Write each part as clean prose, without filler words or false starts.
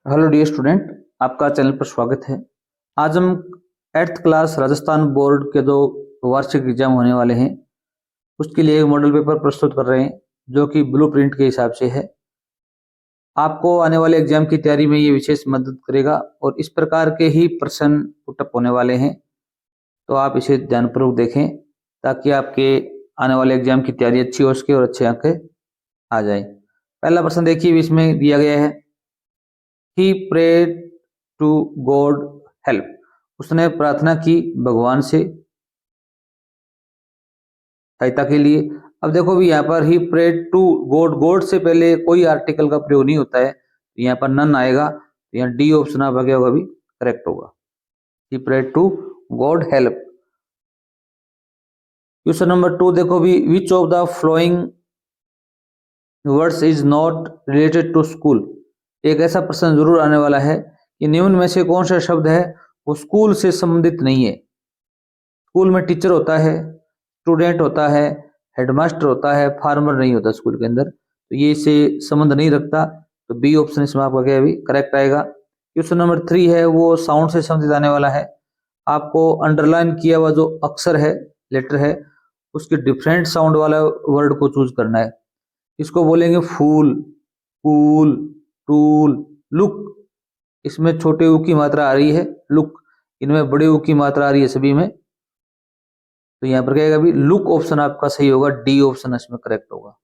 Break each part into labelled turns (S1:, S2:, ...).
S1: Hello dear student, आपका channel पर स्वागत है। आज हम 8th क्लास राजस्थान बोर्ड के जो वार्षिक एग्जाम होने वाले हैं उसके लिए एक मॉडल पेपर प्रस्तुत कर रहे हैं जो कि ब्लूप्रिंट के हिसाब से है। आपको आने वाले एग्जाम की तैयारी में ये विशेष मदद करेगा और इस प्रकार के ही प्रश्न पुटअप होने वाले हैं, तो आप इसे ध्यानपूर्वक देखें ताकि आपके आने वाले एग्जाम की तैयारी अच्छी हो सके और अच्छे अंक आ जाए। पहला प्रश्न देखिए, इसमें दिया गया है He prayed to God help। उसने प्रार्थना की भगवान से सहायता के लिए। अब देखो भी यहाँ पर ही prayed to God, गॉड से पहले कोई आर्टिकल का प्रयोग नहीं होता है, तो यहाँ पर नन आएगा, तो यहाँ डी ऑप्शन आप गया होगा भी करेक्ट होगा। He prayed to God help। Question number 2 देखो भी, which of the following words is not related to school। एक ऐसा प्रश्न जरूर आने वाला है कि निम्न में से कौन सा शब्द है वो स्कूल से संबंधित नहीं है। स्कूल में टीचर होता है, स्टूडेंट होता है, हेडमास्टर होता है, फार्मर नहीं होता स्कूल के अंदर, तो ये इससे संबंध नहीं रखता, तो बी ऑप्शन इसमें आपका क्या भी करेक्ट आएगा। क्वेश्चन नंबर 3 है वो साउंड से संबंधित आने वाला है। आपको अंडरलाइन किया हुआ जो अक्षर है, लेटर है, उसके डिफरेंट साउंड वाला वर्ड को चूज करना है। इसको बोलेंगे फूल, कूल, टूल, लुक। इसमें छोटे ऊ की मात्रा आ रही है लुक, इनमें बड़े ऊ की मात्रा आ रही है सभी में, तो यहां पर कहेगा भी लुक ऑप्शन आपका सही होगा, डी ऑप्शन इसमें करेक्ट होगा।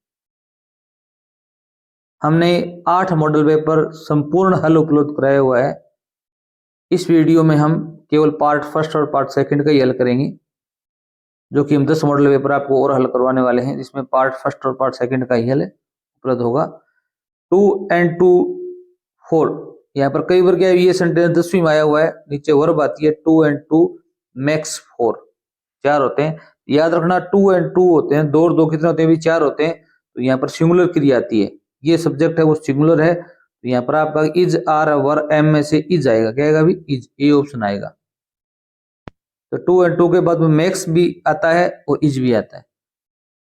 S1: हमने 8 मॉडल पेपर संपूर्ण हल उपलब्ध कराया हुआ है। इस वीडियो में हम केवल पार्ट फर्स्ट और पार्ट सेकंड का ही हल करेंगे, जो कि हम 10 मॉडल पेपर आपको और हल करवाने वाले हैं, जिसमें पार्ट फर्स्ट और पार्ट सेकंड का ही हल उपलब्ध होगा। 2 and 2 4, यहाँ पर कई बार क्या है, ये सेंटेंस 10वीं में आया हुआ है, नीचे वर्ब आती है 2 and 2 मैक्स 4, 4 होते हैं। याद रखना 2 and 2 होते हैं, 2 और 2 कितने होते हैं भी 4 होते हैं, तो यहाँ पर सिंगुलर क्रिया आती है, ये सब्जेक्ट है वो सिंगुलर है, तो यहाँ पर आपका इज आर वर एम में से इज आएगा, क्या आएगा भी इज, ए ऑप्शन आएगा। तो 2 and 2 के बाद में मैक्स भी आता है और इज भी आता है।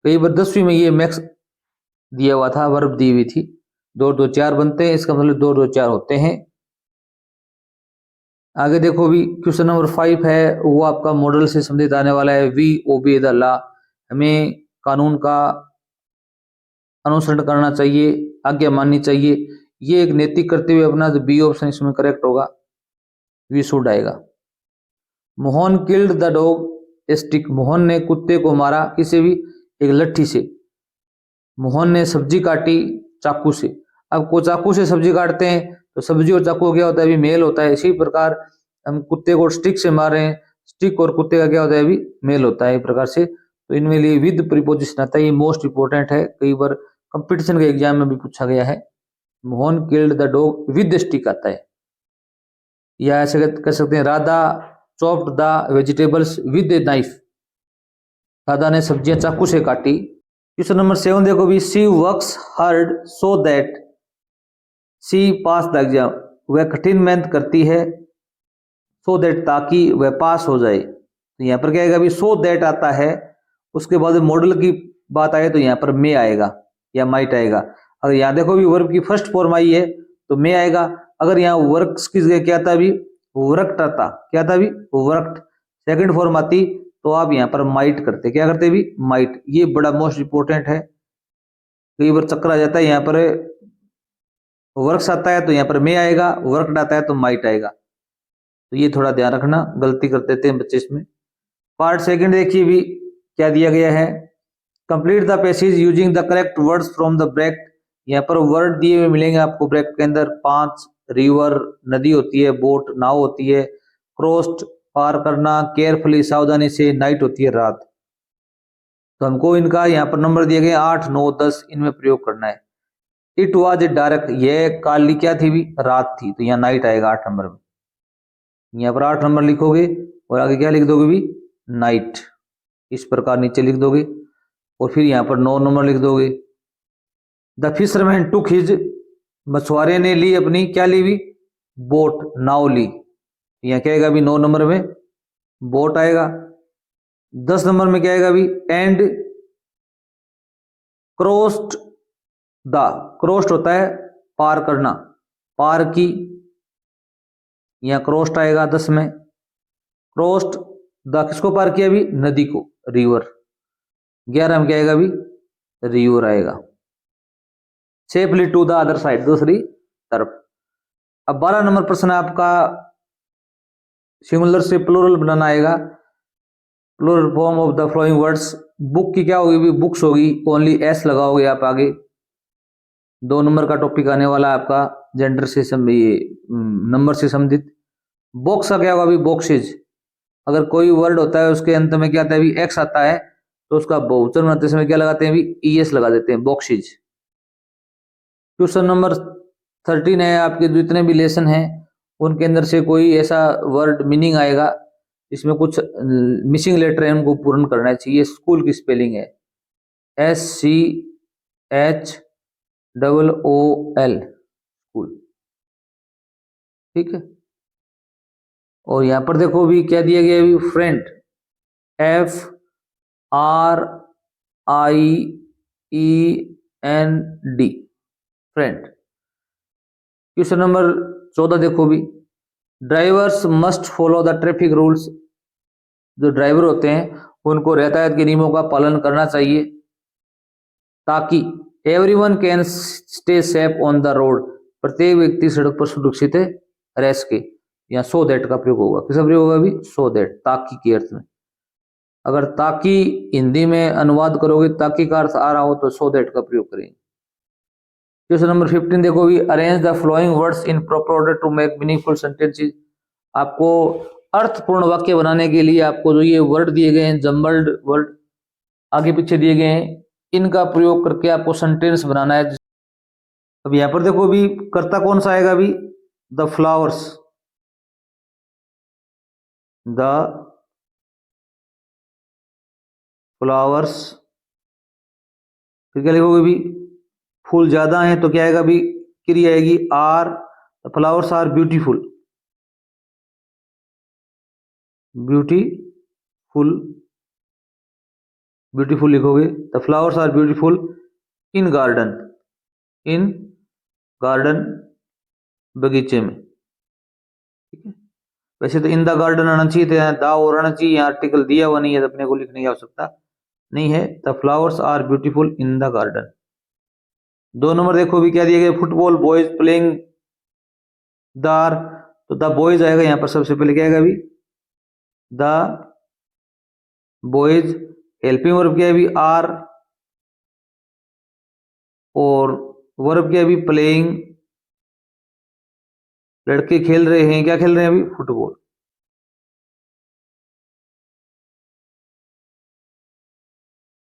S1: कई बार 10वीं में ये मैक्स दिया हुआ था, वर्ब दी हुई थी, 2 2 4 बनते हैं, इसका मतलब 2 2 4 होते हैं। आगे देखो भी, क्वेश्चन नंबर 5 है वो आपका मॉडल से संबंधित आने वाला है। वी ओबे द लॉ, हमें कानून का अनुसरण करना चाहिए, आज्ञा माननी चाहिए, ये एक नैतिक कर्तव्य अपना, तो बी ऑप्शन इसमें करेक्ट होगा, वी शुड आएगा। Mohan killed the dog stick, Mohan ने कुत्ते को मारा किसे भी, एक लट्ठी से। मोहन ने सब्जी काटी चाकू से। अब को चाकू से सब्जी काटते हैं तो सब्जी और चाकू क्या होता है अभी मेल होता है, इसी प्रकार हम कुत्ते को स्टिक से मार रहे हैं, स्टिक और कुत्ते का क्या होता है अभी मेल होता है, एक प्रकार से। तो इनमें लिए विद प्रीपोजिशन आता है, ये मोस्ट इंपोर्टेंट है, कई बार कंपटीशन के एग्जाम में भी पूछा गया है। Mohan killed the dog with stick आता है, या ऐसे कह सकते हैं Radha chopped the vegetables with a knife, Radha ने सब्जियां चाकू से काटी। क्वेश्चन नंबर 7 देखो भी, she works hard so that she pass the exam, वह कठिन मेहनत करती है सो दैट ताकि वह पास हो जाए, तो यहाँ पर क्या आएगा भी सो दैट आता है, उसके बाद मॉडल की बात आए तो यहाँ पर मे आएगा या माइट आएगा। अगर यहाँ देखो भी वर्ब की फर्स्ट फॉर्म आई है तो मे आएगा, अगर यहाँ वर्क्स की जगह क्या था भी वर्कड आता, क्या था भी वर्कड, सेकंड फॉर्म आती तो आप यहाँ पर माइट करते, क्या करते भी माइट, ये बड़ा मोस्ट इंपोर्टेंट है, कई बार चक्कर आ जाता है, यहाँ पर वर्क्स आता है तो यहाँ पर मे आएगा, वर्कड आता है तो माइट आएगा, तो ये थोड़ा ध्यान रखना, गलती कर देते हैं बच्चे इसमें। पार्ट सेकंड देखिए भी क्या दिया गया है, complete the passage using the correct words from the bracket, यहाँ पर वर्ड दिए हुए मिलेंगे आपको ब्रैकेट के अंदर, 5 रिवर नदी होती है, बोट नाव होती है, क्रॉस्ड पार करना, केयरफुली सावधानी से, नाइट होती है रात। तो हमको इनका यहाँ पर नंबर दिए गए 8 9 10, इनमें प्रयोग करना है। इट वॉज ए डार्क, यह काली क्या थी भी रात थी, तो यहाँ नाइट आएगा 8 नंबर में, यहाँ पर 8 नंबर लिखोगे और आगे क्या लिख दोगे भी नाइट, इस प्रकार नीचे लिख दोगे और फिर यहाँ पर 9 नंबर लिख दोगे। द फिशरमैन टुक हिज, मछुआरे ने ली अपनी क्या ली भी बोट, नाव ली, यहाँ क्या आएगा भी 9 नंबर में बोट आएगा। 10 नंबर में क्या आएगा भी एंड क्रॉस्ड द, क्रॉस्ड होता है पार करना, पार की, यहाँ क्रोस्ट आएगा 10 में। क्रोस्ट द किसको पार किया अभी? नदी को, रिवर। 11 में क्या आएगा अभी? रिवर आएगा। Safely to the other side, दूसरी तरफ। अब 12 नंबर प्रश्न आपका सिंगुलर से प्लूरल बनाना आएगा। Plural form of the following words. Book की क्या होगी? बुक्स होगी, ओनली एस लगाओगे आप आगे। 2 नंबर का टॉपिक आने वाला है आपका जेंडर से नंबर से संबंधित। बॉक्स का क्या होगा अभी? बॉक्सेज। अगर कोई वर्ड होता है उसके अंत में क्या आता है अभी? एक्स आता है, तो उसका बहुवचन बनाते समय क्या लगाते हैं अभी? ईएस लगा देते हैं, बॉक्सेज। क्वेश्चन नंबर 13 है आपके, जितने भी लेसन हैं उनके अंदर से कोई ऐसा वर्ड मीनिंग आएगा इसमें कुछ मिसिंग लेटर है, उनको पूर्ण करना चाहिए। स्कूल की स्पेलिंग है SCHOOL, स्कूल। ठीक है। और यहां पर देखो भी क्या दिया गया है? Friend, FRIEND, friend. Question number 14 देखो भी, drivers must follow the traffic rules. जो ड्राइवर होते हैं उनको यातायात के नियमों का पालन करना चाहिए ताकि everyone can stay safe on the road, प्रत्येक व्यक्ति सड़क पर सुरक्षित रह सके। या सो दैट का प्रयोग होगा। किसका प्रयोग होगा अभी? सो दैट, ताकि के अर्थ में। अगर ताकि हिंदी में अनुवाद करोगे, ताकि का अर्थ आ रहा हो, तो सो दैट का प्रयोग करेंगे। क्वेश्चन नंबर 15 देखो भी, arrange the following words in proper order to make meaningful sentences. आपको अर्थपूर्ण वाक्य बनाने के लिए आपको जो ये वर्ड दिए गए हैं, जम्बल्ड वर्ड आगे पीछे दिए गए हैं, इनका प्रयोग करके आपको सेंटेंस बनाना है। अब यहां पर देखो भी, कर्ता कौन सा आएगा अभी? The flowers, the flowers. फिर क्या लिखोगे भी? फूल ज्यादा है तो क्या आएगा भी? क्रिया आएगी are. The flowers are beautiful, beautiful, beautiful लिखोगे। The flowers are beautiful in garden, in garden, बगीचे में। ठीक है। वैसे तो इन द गार्डन आना चाहिए था, दा और आना चाहिए, आर्टिकल दिया हुआ नहीं है तो अपने को लिखने की आवश्यकता नहीं है। The flowers are beautiful in the garden. 2 number देखो भी, क्या दिया गया? फुटबॉल बॉयज प्लेइंग दार, तो द बॉयज आएगा यहाँ पर। सबसे पहले क्या आएगा अभी? The boys. हेल्पिंग वर्ब क्या है अभी? आर। और वर्ब क्या है अभी? प्लेइंग। लड़के खेल रहे हैं, क्या खेल रहे हैं अभी? फुटबॉल।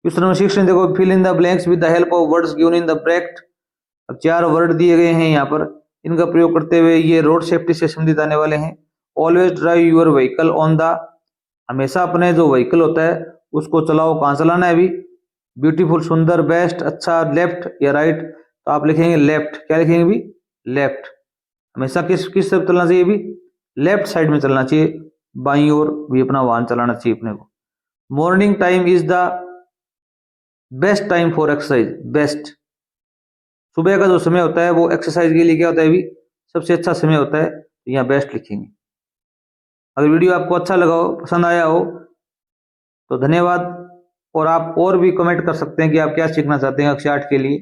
S1: क्वेश्चन नंबर 16 देखो, fill in the blanks with the help of words given in the bracket. अब 4 वर्ड दिए गए हैं यहाँ पर, इनका प्रयोग करते हुए ये रोड सेफ्टी से संबंधित आने वाले हैं। Always drive your vehicle on the, हमेशा अपने जो व्हीकल होता है उसको चलाओ, कहाँ चलाना है अभी? ब्यूटीफुल, सुंदर, बेस्ट, अच्छा, लेफ्ट या राइट? तो आप लिखेंगे लेफ्ट। क्या लिखेंगे अभी? लेफ्ट। हमेशा किस तरफ चलना चाहिए अभी? लेफ्ट साइड में चलना चाहिए, बाईं ओर भी अपना वाहन चलाना चाहिए अपने को। Morning time is the best time for exercise, best. सुबह का जो समय होता है वो एक्सरसाइज के लिए क्या होता है अभी? सबसे अच्छा समय होता है, तो यहाँ बेस्ट लिखेंगे। अगर वीडियो आपको अच्छा लगा हो, पसंद आया हो, तो धन्यवाद। और आप और भी कमेंट कर सकते हैं कि आप क्या सीखना चाहते हैं कक्षा 8 के लिए।